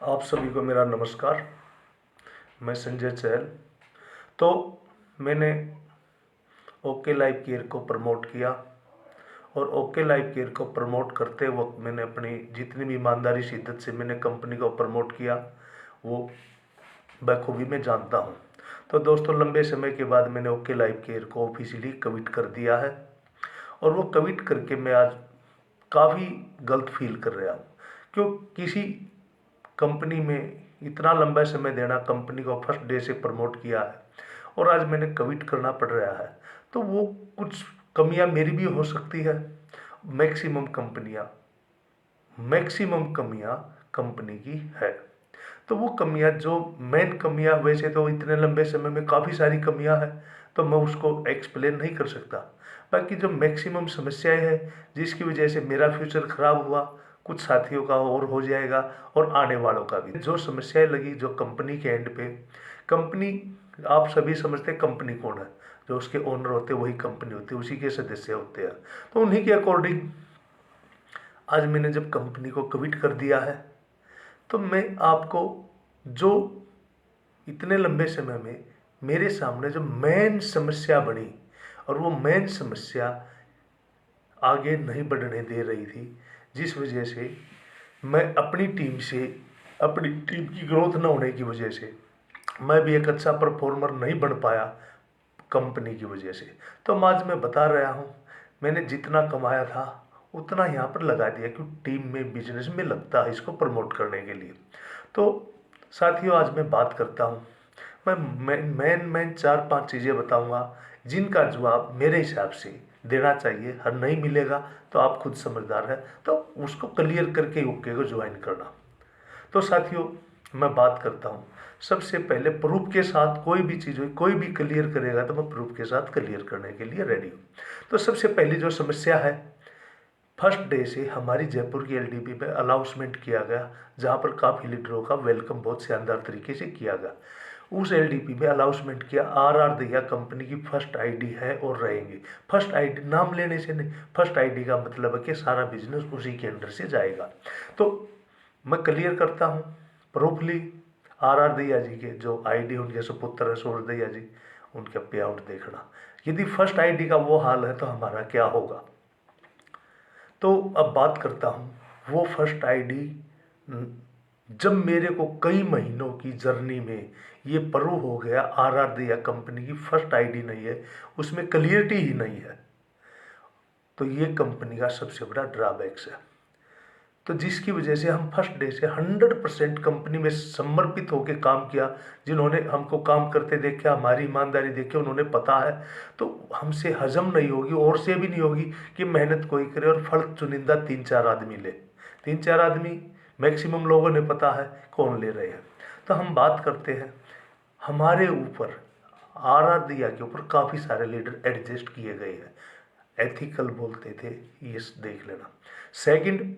आप सभी को मेरा नमस्कार। मैं संजय चहल। तो मैंने ओके लाइफ केयर को प्रमोट किया और ओके लाइफ केयर को प्रमोट करते वक्त मैंने अपनी जितनी भी ईमानदारी शिद्दत से मैंने कंपनी को प्रमोट किया वो बखूबी मैं जानता हूँ। तो दोस्तों, लंबे समय के बाद मैंने ओके लाइफ केयर को ऑफिशियली कमिट कर दिया है और वो कमिट करके मैं आज काफ़ी गलत फील कर रहा हूँ। क्यों? किसी कंपनी में इतना लंबा समय देना, कंपनी को फर्स्ट डे से प्रमोट किया है और आज मैंने क्विट करना पड़ रहा है, तो वो कुछ कमियां मेरी भी हो सकती है। मैक्सिमम कमियां कंपनी की है। तो वो कमियां, जो मेन कमियां, वैसे तो इतने लंबे समय में काफ़ी सारी कमियां हैं, तो मैं उसको एक्सप्लेन नहीं कर सकता। बाकी जो मैक्सिमम समस्याएं हैं जिसकी वजह से मेरा फ्यूचर खराब हुआ, कुछ साथियों का और हो जाएगा और आने वालों का भी। जो समस्याएं लगी, जो कंपनी के एंड पे, कंपनी, आप सभी समझते हैं कंपनी कौन है? जो उसके ओनर होते हैं वही कंपनी होती है, उसी के सदस्य होते हैं। तो उन्हीं के अकॉर्डिंग आज मैंने जब कंपनी को क्विट कर दिया है, तो मैं आपको जो इतने लंबे समय में मेरे सामने जो मेन समस्या बनी, और वो मेन समस्या आगे नहीं बढ़ने दे रही थी, जिस वजह से मैं अपनी टीम की ग्रोथ न होने की वजह से मैं भी एक अच्छा परफॉर्मर नहीं बन पाया कंपनी की वजह से। तो आज मैं बता रहा हूँ, मैंने जितना कमाया था उतना यहाँ पर लगा दिया, क्योंकि टीम में, बिजनेस में लगता है इसको प्रमोट करने के लिए। तो साथियों, आज मैं बात करता हूँ, मैं मेन चार पांच चीज़ें बताऊंगा जिनका जवाब मेरे हिसाब से देना चाहिए। हर नहीं मिलेगा तो आप खुद समझदार हैं, तो उसको क्लियर करके ओके को ज्वाइन करना। तो साथियों, मैं बात करता हूँ सबसे पहले प्रूफ के साथ। कोई भी चीज़ हो, कोई भी क्लियर करेगा तो मैं प्रूफ के साथ क्लियर करने के लिए रेडी हूँ। तो सबसे पहली जो समस्या है, फर्स्ट डे से हमारी जयपुर की एलडीपी में अनाउंसमेंट किया गया, जहाँ पर काफ़ी लीडरों का वेलकम बहुत शानदार तरीके से किया गया। उस एलडीपी में अनाउंसमेंट किया, आर दैया कंपनी की फर्स्ट आईडी है और रहेंगे। फर्स्ट आईडी नाम लेने से नहीं, फर्स्ट आईडी का मतलब है कि सारा बिजनेस उसी के अंडर से जाएगा। तो मैं क्लियर करता हूँ प्रूफली, आर दैया जी के जो आईडी, उनके सुपुत्र है सूरज दैया जी, उनका पे आउट देखना। यदि फर्स्ट आईडी का वो हाल है तो हमारा क्या होगा? तो अब बात करता हूँ वो फर्स्ट आईडी। जब मेरे को कई महीनों की जर्नी में ये प्रूव हो गया आर दिया कंपनी की फर्स्ट आईडी नहीं है, उसमें क्लियरिटी ही नहीं है, तो ये कंपनी का सबसे बड़ा ड्रॉबैक्स है। तो जिसकी वजह से हम फर्स्ट डे से 100% कंपनी में समर्पित होकर काम किया। जिन्होंने हमको काम करते देखा, हमारी ईमानदारी देखे, उन्होंने पता है, तो हमसे हजम नहीं होगी और से भी नहीं होगी कि मेहनत कोई करे और फल चुनिंदा 3-4 आदमी ले। 3-4 आदमी मैक्सिमम लोगों ने पता है कौन ले रहे हैं। तो हम बात करते हैं हमारे ऊपर, दिया के ऊपर काफ़ी सारे लीडर एडजस्ट किए गए हैं। एथिकल बोलते थे, ये देख लेना। सेकंड,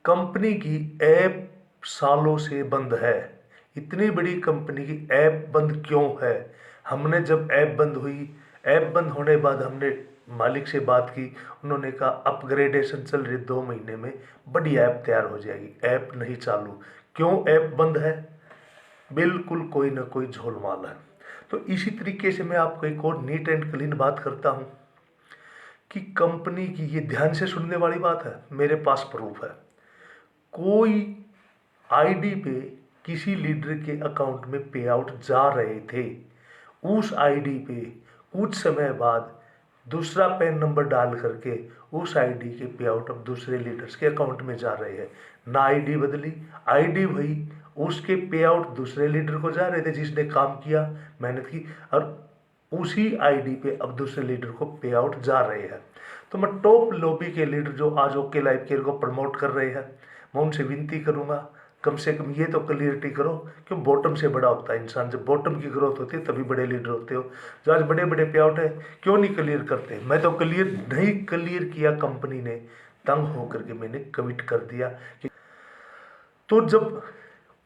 कंपनी की ऐप सालों से बंद है। इतनी बड़ी कंपनी की ऐप बंद क्यों है? हमने जब ऐप बंद हुई, ऐप बंद होने बाद हमने मालिक से बात की, उन्होंने कहा अपग्रेडेशन चल रही, 2 महीने में बड़ी ऐप तैयार हो जाएगी। ऐप नहीं चालू। क्यों ऐप बंद है? बिल्कुल कोई ना कोई झोलमाल है। तो इसी तरीके से मैं आपको एक और नीट एंड क्लीन बात करता हूँ कि कंपनी की, ये ध्यान से सुनने वाली बात है, मेरे पास प्रूफ है। कोई आईडी पे किसी लीडर के अकाउंट में पे आउट जा रहे थे, उस आईडी पे कुछ समय बाद दूसरा पैन नंबर डाल करके उस आईडी के पे आउट अब दूसरे लीडर्स के अकाउंट में जा रहे हैं। ना आईडी बदली, आईडी वही, उसके पे आउट दूसरे लीडर को जा रहे थे जिसने काम किया, मेहनत की, और उसी आईडी पे अब दूसरे लीडर को पे आउट जा रहे हैं। तो मैं टॉप लॉबी के लीडर जो आज ओके लाइफ केयर को प्रमोट कर रहे हैं, मैं उनसे विनती करूंगा, कम से कम ये तो क्लियरिटी करो। क्यों? बॉटम से बड़ा होता है इंसान, जब बॉटम की ग्रोथ होती है तभी बड़े लीडर होते हो। जो आज बड़े बड़े पे आउट है, क्यों नहीं क्लियर करते? मैं तो क्लियर किया, कंपनी ने तंग होकर के मैंने कमिट कर दिया। तो जब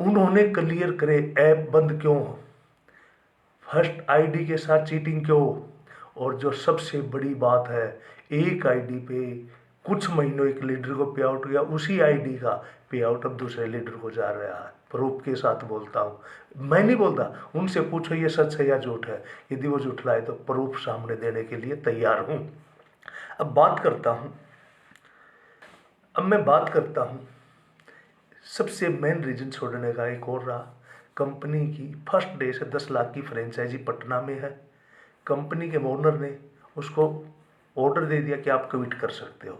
उन्होंने क्लियर करे, ऐप बंद क्यों, फर्स्ट आईडी के साथ चीटिंग क्यों, और जो सबसे बड़ी बात है, एक आईडी पे कुछ महीनों एक लीडर को पे आउट किया, उसी आईडी का पे आउट अब दूसरे लीडर को जा रहा है। प्रूफ के साथ बोलता हूँ, मैं नहीं बोलता, उनसे पूछो ये सच है या झूठ है। यदि वो झूठलाए तो प्रूफ सामने देने के लिए तैयार हूँ। अब बात करता हूँ सबसे मेन रीजन छोड़ने का एक और रहा। कंपनी की फर्स्ट डे से 10 लाख की फ्रेंचाइजी पटना में है। कंपनी के ओनर ने उसको ऑर्डर दे दिया कि आप क्विट कर सकते हो।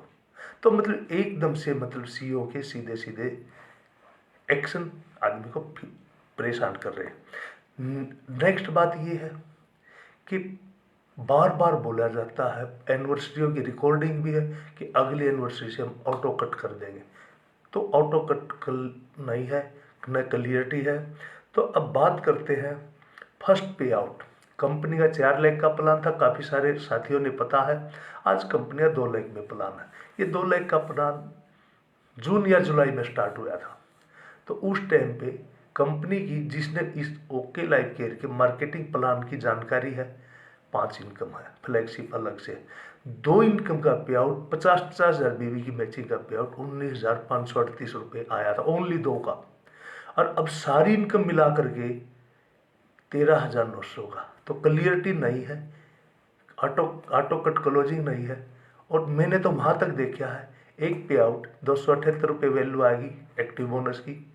तो मतलब एकदम से मतलब सीईओ के सीधे सीधे एक्शन आदमी को परेशान कर रहे हैं। नेक्स्ट बात ये है कि बार बार बोला जाता है, एनिवर्सरियों की रिकॉर्डिंग भी है कि अगली एनिवर्सरी से हम ऑटो कट कर देंगे। तो ऑटो कट कल नहीं है, न क्लियरिटी है। तो अब बात करते हैं फर्स्ट पे आउट। कंपनी का 4 लाख का प्लान था, काफ़ी सारे साथियों ने पता है। आज कंपनी का 2 लाख में प्लान है। ये 2 लाख का प्लान जून या जुलाई में स्टार्ट हुआ था। तो उस टाइम पे कंपनी की जिसने इस ओके लाइफ केयर के मार्केटिंग प्लान की जानकारी है, 5 इनकम है, फ्लैगशिप अलग से 2 इनकम का पे आउट, 50-50 हज़ार बीवी की मैचिंग का पे आउट 19,538 रुपये आया था, ओनली 2 का। और अब सारी इनकम मिला करके 13,900 का। तो क्लियरिटी नहीं है, ऑटो ऑटो कट क्लोजिंग नहीं है। और मैंने तो वहाँ तक देखा है, एक पे आउट 278 रुपये वैल्यू आएगी एक्टिव बोनस की।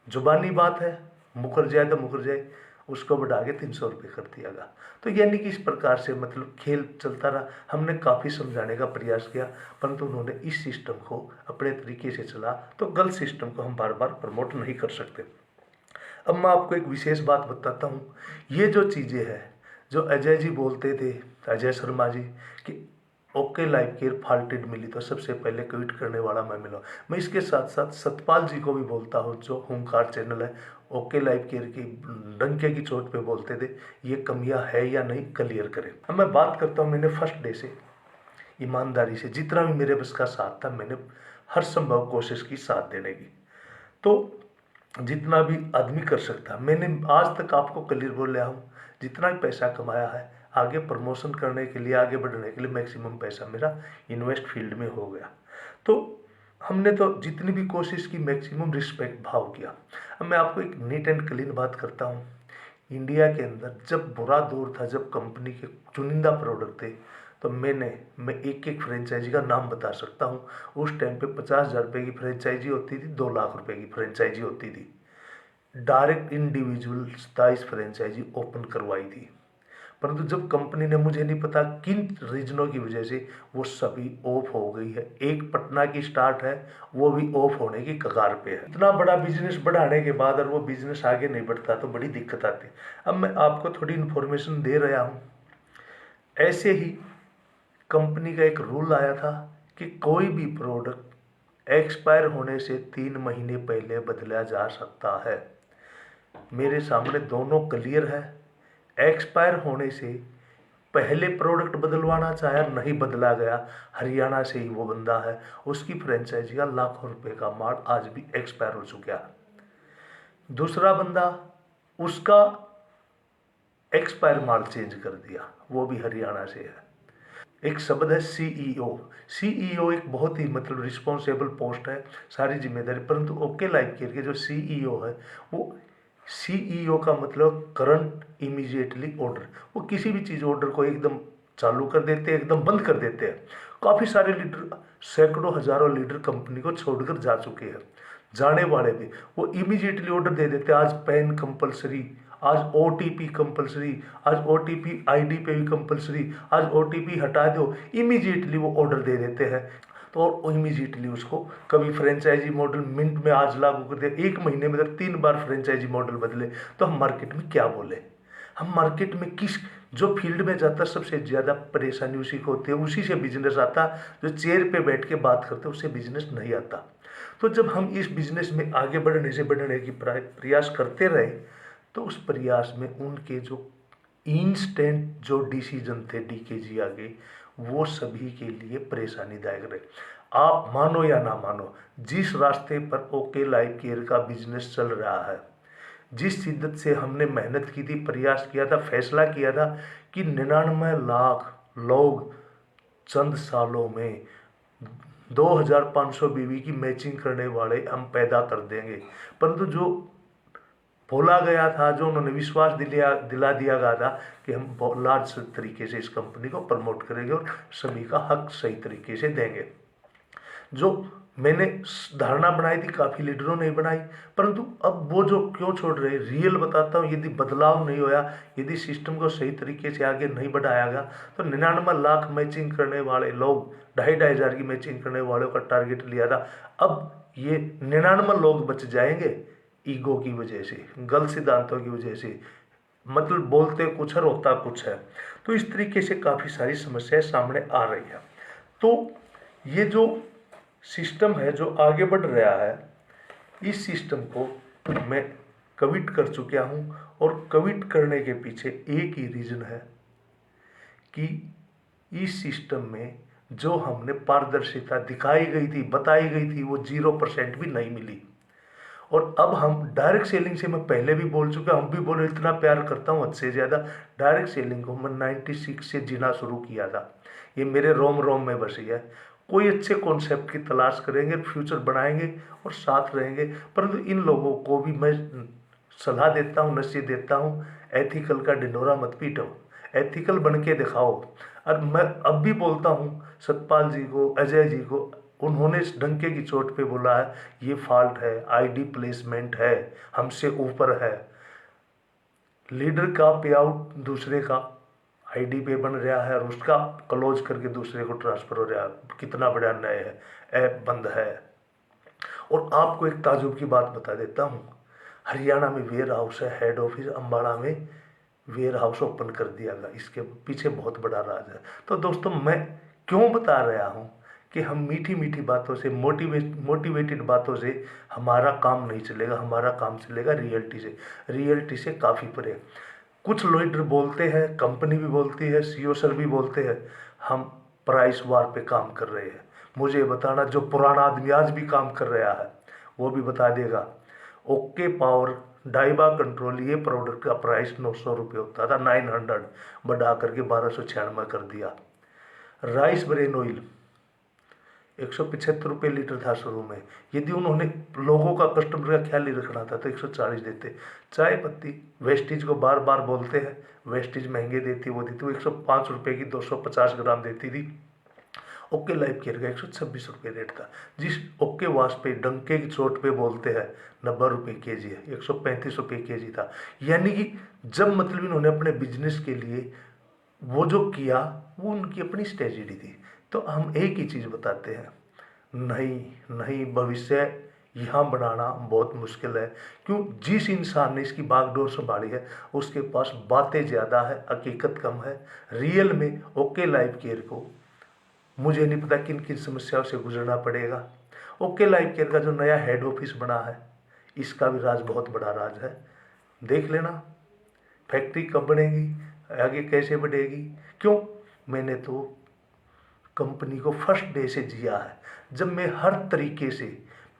जुबानी बात है, मुकर जाए तो मुकर जाए, उसको बढ़ा के 300 रुपये कर दिया गया। तो यानी कि इस प्रकार से मतलब खेल चलता रहा। हमने काफ़ी समझाने का प्रयास किया, परंतु उन्होंने इस सिस्टम को अपने तरीके से चला। तो गलत सिस्टम को हम बार बार प्रमोट नहीं कर सकते। अब मैं आपको एक विशेष बात बताता हूँ। ये जो चीज़ें हैं, जो अजय जी बोलते थे, अजय शर्मा जी, कि ओके लाइफ केयर फाल्टेड मिली तो सबसे पहले क्विट करने वाला मैं मिला। मैं इसके साथ साथ सतपाल जी को भी बोलता हूँ, जो हुंकार चैनल है, ओके लाइफ केयर की डंके की चोट पे बोलते थे, ये कमियां है या नहीं, क्लियर करें। अब मैं बात करता हूँ, मैंने फर्स्ट डे से ईमानदारी से जितना भी मेरे बस का साथ था, मैंने हर संभव कोशिश की साथ देने की। तो जितना भी आदमी कर सकता, मैंने आज तक आपको क्लियर बोला हूँ, जितना भी पैसा कमाया है, आगे प्रमोशन करने के लिए, आगे बढ़ने के लिए मैक्सिमम पैसा मेरा इन्वेस्ट फील्ड में हो गया। तो हमने तो जितनी भी कोशिश की, मैक्सिमम रिस्पेक्ट भाव किया। अब मैं आपको एक नीट एंड क्लीन बात करता हूँ। इंडिया के अंदर जब बुरा दौर था, जब कंपनी के चुनिंदा प्रोडक्ट थे, तो मैं एक एक फ्रेंचाइजी का नाम बता सकता हूँ। उस टाइम पे 50,000 रुपये की फ्रेंचाइजी होती थी, 2 लाख रुपए की फ्रेंचाइजी होती थी। डायरेक्ट इंडिविजुअल 27 फ्रेंचाइजी ओपन करवाई थी। परंतु जब कंपनी ने, मुझे नहीं पता किन रीजनों की वजह से, वो सभी ऑफ हो गई है। एक पटना की स्टार्ट है, वो भी ऑफ होने की कगार पे है। इतना बड़ा बिजनेस बढ़ाने के बाद अगर वो बिजनेस आगे नहीं बढ़ता तो बड़ी दिक्कत आती। अब मैं आपको थोड़ी इन्फॉर्मेशन दे रहा हूँ। ऐसे ही कंपनी का एक रूल आया था कि कोई भी प्रोडक्ट एक्सपायर होने से 3 महीने पहले बदला जा सकता है। मेरे सामने दोनों क्लियर है। एक्सपायर होने से पहले प्रोडक्ट बदलवाना चाहे, नहीं बदला गया, हरियाणा से ही वो बंदा है, उसकी फ्रेंचाइजी का लाखों रुपए का माल आज भी एक्सपायर हो चुका है। दूसरा बंदा, उसका एक्सपायर माल चेंज कर दिया, वो भी हरियाणा से है। एक शब्द है सीईओ। सीईओ एक बहुत ही मतलब रिस्पॉन्सिबल पोस्ट है, सारी जिम्मेदारी। परंतु ओके लाइफ केयर के जो सीईओ है, वो सीईओ का मतलब करंट इमीडिएटली ऑर्डर। वो किसी भी चीज़ ऑर्डर को एकदम चालू कर देते हैं, एकदम बंद कर देते हैं। काफ़ी सारे लीडर, सैकड़ों हजारों लीडर कंपनी को छोड़कर जा चुके हैं, जाने वाले भी। वो इमीडिएटली ऑर्डर दे देते हैं, आज पैन कंपलसरी, आज ओटीपी कंपलसरी, आज ओटीपी आईडी पे भी कंपलसरी, आज ओटीपी हटा दो, इमीडिएटली वो ऑर्डर दे देते हैं। तो इमीडिएटली उसको कभी फ्रेंचाइजी मॉडल मिनट में आज लागू कर दे, 1 महीने में अगर 3 बार फ्रेंचाइजी मॉडल बदले, तो हम मार्केट में क्या बोले। हम मार्केट में किस, जो फील्ड में जाता सबसे ज़्यादा परेशानी उसी को होती है, उसी से बिजनेस आता। जो चेयर पे बैठ के बात करते उससे बिजनेस नहीं आता। तो जब हम इस बिजनेस में आगे बढ़ने की प्रयास करते रहे, तो उस प्रयास में उनके जो इंस्टेंट जो डिसीजन थे डीकेजी आगे, वो सभी के लिए परेशानीदायक रहे। आप मानो या ना मानो, जिस रास्ते पर ओके लाइफ केयर का बिजनेस चल रहा है, जिस शिद्दत से हमने मेहनत की थी, प्रयास किया था, फैसला किया था कि 99 लाख लोग चंद सालों में 2500 बीवी की मैचिंग करने वाले हम पैदा कर देंगे। परंतु जो बोला गया था, जो उन्होंने विश्वास दिला दिया गया था कि हम बहुत लार्ज तरीके से इस कंपनी को प्रमोट करेंगे और सभी का हक सही तरीके से देंगे, जो मैंने धारणा बनाई थी काफ़ी लीडरों ने बनाई। परंतु अब वो जो क्यों छोड़ रहे, रियल बताता हूँ, यदि बदलाव नहीं होया, यदि सिस्टम को सही तरीके से आगे नहीं बढ़ाया गया, तो 99 लाख मैचिंग करने वाले लोग, 2,500 की मैचिंग करने वालों का टारगेट लिया था, अब ये 99 लोग बच जाएंगे ईगो की वजह से, गलत सिद्धांतों की वजह से, मतलब बोलते कुछ है होता कुछ है। तो इस तरीके से काफ़ी सारी समस्याएं सामने आ रही है। तो ये जो सिस्टम है जो आगे बढ़ रहा है, इस सिस्टम को मैं कमिट कर चुका हूँ, और कमिट करने के पीछे एक ही रीज़न है कि इस सिस्टम में जो हमने पारदर्शिता दिखाई गई थी, बताई गई थी, वो 0% भी नहीं मिली। और अब हम डायरेक्ट सेलिंग से, मैं पहले भी बोल चुका, हम भी बोले, इतना प्यार करता हूँ हद से ज़्यादा। डायरेक्ट सेलिंग को मैं 96 से जीना शुरू किया था, ये मेरे रोम रोम में बसी है। कोई अच्छे कॉन्सेप्ट की तलाश करेंगे, फ्यूचर बनाएंगे और साथ रहेंगे। परंतु इन लोगों को भी मैं सलाह देता हूँ, नसीहत देता हूँ, एथिकल का ढिंढोरा मत पीटो, एथिकल बन के दिखाओ। और मैं अब भी बोलता हूँ सतपाल जी को, अजय जी को, उन्होंने इस डंके की चोट पे बोला है ये फॉल्ट है, आईडी प्लेसमेंट है, हमसे ऊपर है। लीडर का पे आउट दूसरे का आईडी पे बन रहा है और उसका क्लोज करके दूसरे को ट्रांसफर हो रहा है, कितना बड़ा अन्याय है, ऐप बंद है। और आपको एक ताजुब की बात बता देता हूँ, हरियाणा में वेयर हाउस है, हेड ऑफिस अम्बाड़ा में वेयर हाउस ओपन कर दिया गया, इसके पीछे बहुत बड़ा राज है। तो दोस्तों, मैं क्यों बता रहा हूँ कि हम मीठी मीठी बातों से, मोटिवेटेड बातों से हमारा काम नहीं चलेगा, हमारा काम चलेगा रियलिटी से, रियलिटी से काफ़ी परे। कुछ लीडर बोलते हैं, कंपनी भी बोलती है, सीईओ सर भी बोलते हैं, हम प्राइस वार पे काम कर रहे हैं। मुझे बताना, जो पुराना आदमी आज भी काम कर रहा है वो भी बता देगा। ओके पावर डाइबा कंट्रोल, ये प्रोडक्ट का प्राइस 900 रुपये होता था, 900 बढ़ा करके 1296 कर दिया। राइस ब्रेन ऑयल 175 रुपये लीटर था शुरू में, यदि उन्होंने लोगों का, कस्टमर का ख्याल ही रखना था तो 140 देते। चाय पत्ती वेस्टेज को बार बार बोलते हैं, वेस्टेज महंगे देती, वो देती, वो 105 रुपये की 250 ग्राम देती थी। ओके लाइफ केयर का 126 रुपये रेट था। जिस ओके वाश पे डंके की चोट पे बोलते हैं 90 रुपये के जी है, 135 रुपये के जी था। यानी कि जब मतलब इन्होंने अपने बिजनेस के लिए वो जो किया, वो उनकी अपनी स्ट्रेटेजी थी। तो हम एक ही चीज़ बताते हैं, नहीं नहीं, भविष्य यहाँ बनाना बहुत मुश्किल है। क्यों? जिस इंसान ने इसकी बागडोर संभाली है उसके पास बातें ज़्यादा है, हकीकत कम है। रियल में ओके लाइफ केयर को मुझे नहीं पता किन किन समस्याओं से गुजरना पड़ेगा। ओके लाइफ केयर का जो नया हेड ऑफिस बना है, इसका भी राज बहुत बड़ा राज है, देख लेना। फैक्ट्री कब बनेगी, आगे कैसे बढ़ेगी? क्यों? मैंने तो कंपनी को फर्स्ट डे से जिया है, जब मैं हर तरीके से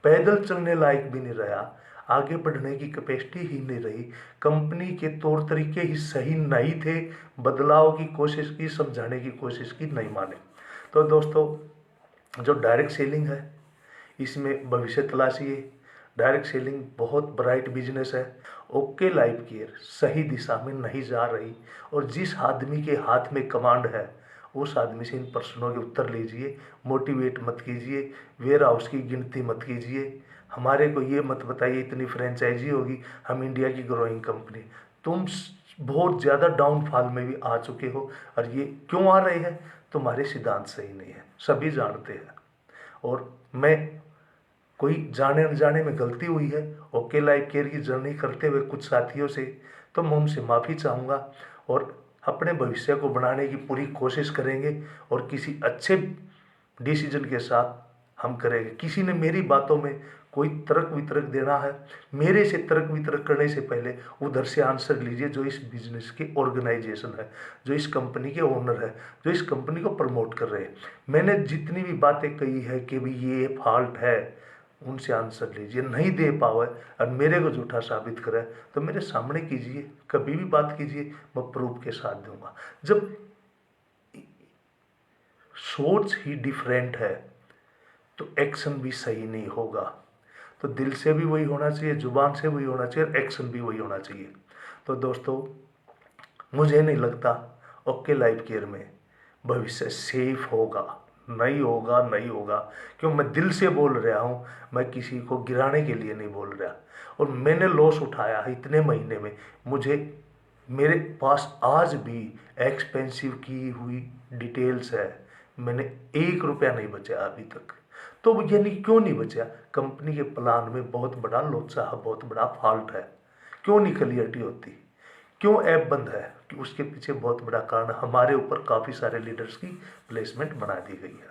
पैदल चलने लायक भी नहीं रहा, आगे बढ़ने की कैपेसिटी ही नहीं रही, कंपनी के तौर तरीके ही सही नहीं थे, बदलाव की कोशिश की, समझाने की कोशिश की, नहीं माने। तो दोस्तों, जो डायरेक्ट सेलिंग है इसमें भविष्य तलाशिए। डायरेक्ट सेलिंग बहुत ब्राइट बिजनेस है। ओके लाइफ केयर सही दिशा में नहीं जा रही, और जिस आदमी के हाथ में कमांड है उस आदमी से इन प्रश्नों के उत्तर लीजिए, मोटिवेट मत कीजिए, वेयर हाउस की गिनती मत कीजिए, हमारे को ये मत बताइए इतनी फ्रेंचाइजी होगी, हम इंडिया की ग्रोइंग कंपनी। तुम बहुत ज़्यादा डाउनफॉल में भी आ चुके हो, और ये क्यों आ रहे हैं? तुम्हारे सिद्धांत सही नहीं है, सभी जानते हैं। और मैं, कोई जाने अनजाने में गलती हुई है ओके लाइफ केयर की जर्नी करते हुए कुछ साथियों से, तो मैं उनसे माफ़ी चाहूँगा, और अपने भविष्य को बनाने की पूरी कोशिश करेंगे, और किसी अच्छे डिसीजन के साथ हम करेंगे। किसी ने मेरी बातों में कोई तर्क वितर्क देना है, मेरे से तर्क वितर्क करने से पहले उधर से आंसर लीजिए, जो इस बिजनेस के ऑर्गेनाइजेशन है, जो इस कंपनी के ओनर है, जो इस कंपनी को प्रमोट कर रहे हैं। मैंने जितनी भी बातें कही है कि भाई ये फॉल्ट है, उनसे आंसर लीजिए। नहीं दे पावे और मेरे को झूठा साबित करे तो मेरे सामने कीजिए, कभी भी बात कीजिए, मैं प्रूफ के साथ दूंगा। जब सोच ही डिफरेंट है तो एक्शन भी सही नहीं होगा। तो दिल से भी वही होना चाहिए, जुबान से वही होना चाहिए और एक्शन भी वही होना चाहिए। तो दोस्तों, मुझे नहीं लगता ओके लाइफ केयर में भविष्य सेफ होगा। नहीं होगा, नहीं होगा। क्यों मैं दिल से बोल रहा हूँ, मैं किसी को गिराने के लिए नहीं बोल रहा। और मैंने लॉस उठाया है इतने महीने में। मुझे, मेरे पास आज भी एक्सपेंसिव की हुई डिटेल्स है। मैंने 1 रुपया नहीं बचा अभी तक। तो यानी क्यों नहीं बचा? कंपनी के प्लान में बहुत बड़ा लोचा है, बहुत बड़ा फॉल्ट है। क्यों नहीं क्लियरिटी होती? क्यों ऐप बंद है? कि उसके पीछे बहुत बड़ा कारण हमारे ऊपर काफ़ी सारे लीडर्स की प्लेसमेंट बना दी गई है।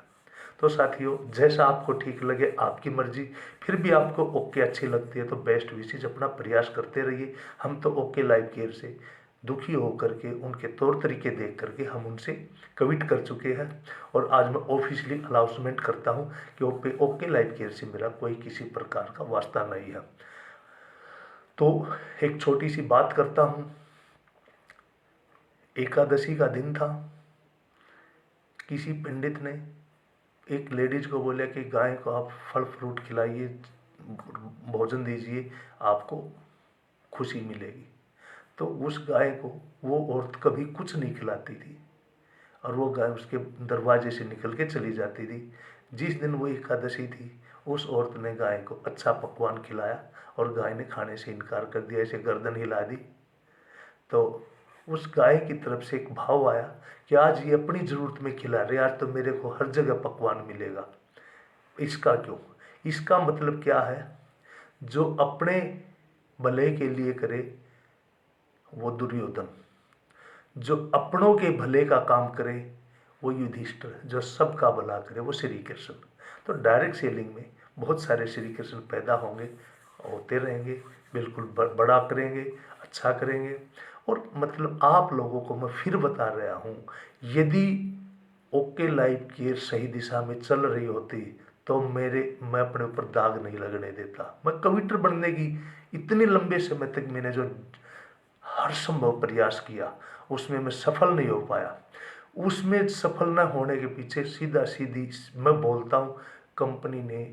तो साथियों, जैसा आपको ठीक लगे, आपकी मर्जी। फिर भी आपको ओके अच्छी लगती है तो बेस्ट विशेष अपना प्रयास करते रहिए। हम तो ओके लाइफ केयर से दुखी होकर के, उनके तौर तरीके देख करके हम उनसे कमिट कर चुके हैं। और आज मैं ऑफिशियली अनाउंसमेंट करता हूं कि ओके लाइफ केयर से मेरा कोई किसी प्रकार का वास्ता नहीं है। तो एक छोटी सी बात करता हूं। एकादशी का दिन था। किसी पंडित ने एक लेडीज को बोला कि गाय को आप फल फ्रूट खिलाइए, भोजन दीजिए, आपको खुशी मिलेगी। तो उस गाय को वो औरत कभी कुछ नहीं खिलाती थी और वो गाय उसके दरवाजे से निकल के चली जाती थी। जिस दिन वो एकादशी थी, उस औरत ने गाय को अच्छा पकवान खिलाया और गाय ने खाने से इनकार कर दिया, ऐसे गर्दन हिला दी। तो उस गाय की तरफ से एक भाव आया कि आज ये अपनी ज़रूरत में खिला रहे, आज तो मेरे को हर जगह पकवान मिलेगा। इसका क्यों? इसका मतलब क्या है? जो अपने भले के लिए करे वो दुर्योधन, जो अपनों के भले का काम करे वो युधिष्ठिर, जो सबका भला करे वो श्री कृष्ण। तो डायरेक्ट सेलिंग में बहुत सारे श्री कृष्ण पैदा होंगे, होते रहेंगे, बिल्कुल बड़ा करेंगे, अच्छा करेंगे। और मतलब आप लोगों को मैं फिर बता रहा हूँ, यदि ओके लाइफ केयर सही दिशा में चल रही होती तो मैं अपने ऊपर दाग नहीं लगने देता। मैं कविटर बनने की इतने लंबे समय तक मैंने जो हर संभव प्रयास किया, उसमें मैं सफल नहीं हो पाया। उसमें सफल न होने के पीछे सीधा सीधी मैं बोलता हूँ, कंपनी ने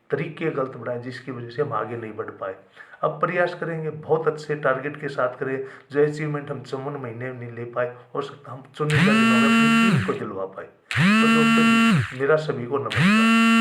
तरीके गलत बनाए जिसकी वजह से हम आगे नहीं बढ़ पाए। अब प्रयास करेंगे, बहुत अच्छे टारगेट के साथ करें। जो अचीवमेंट हम 54 महीने में नहीं ले पाए, हो सकता हम चुनिंदा दिनों में अपनी टीम को दिलवा पाए। तो दोस्तों, मेरा सभी को नमस्कार।